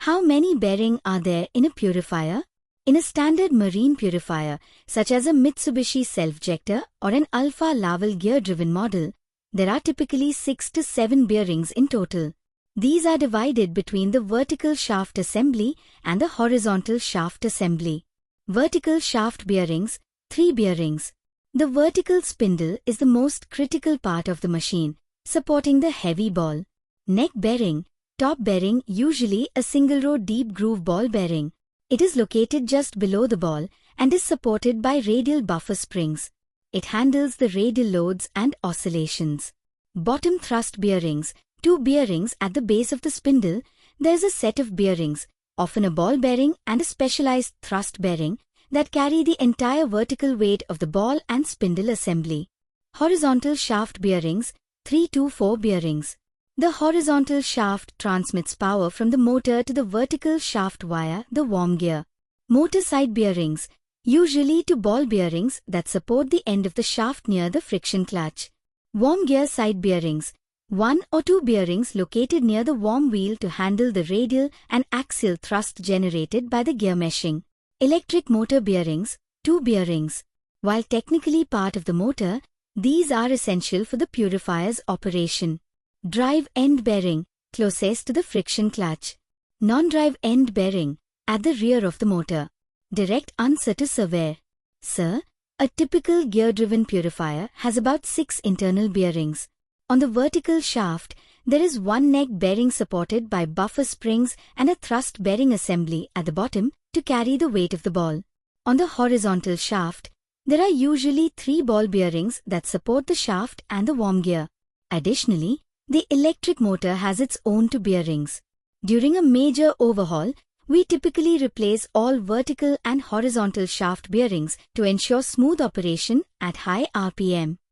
How many bearings are there in a purifier? In a standard marine purifier, such as a Mitsubishi self-jector or an Alfa Laval gear-driven model, there are typically 6 to 7 bearings in total. These are divided between the vertical shaft assembly and the horizontal shaft assembly. Vertical shaft bearings, 3 bearings. The vertical spindle is the most critical part of the machine, supporting the heavy ball. Neck bearing, top bearing, usually a single-row deep groove ball bearing. It is located just below the ball and is supported by radial buffer springs. It handles the radial loads and oscillations. Bottom thrust bearings, 2 bearings at the base of the spindle. There is a set of bearings, often a ball bearing and a specialized thrust bearing, that carry the entire vertical weight of the ball and spindle assembly. Horizontal shaft bearings, 3 to 4 bearings. The horizontal shaft transmits power from the motor to the vertical shaft via the worm gear. Motor side bearings, usually 2 ball bearings that support the end of the shaft near the friction clutch. Worm gear side bearings, 1 or 2 bearings located near the worm wheel to handle the radial and axial thrust generated by the gear meshing. Electric motor bearings, 2 bearings. While technically part of the motor, these are essential for the purifier's operation. Drive end bearing, closest to the friction clutch. Non-drive end bearing, at the rear of the motor. Direct answer to survey. Sir, a typical gear-driven purifier has about 6 internal bearings. On the vertical shaft, there is 1 neck bearing supported by buffer springs and a thrust bearing assembly at the bottom to carry the weight of the ball. On the horizontal shaft, there are usually 3 ball bearings that support the shaft and the worm gear. Additionally, the electric motor has its own 2 bearings. During a major overhaul, we typically replace all vertical and horizontal shaft bearings to ensure smooth operation at high RPM.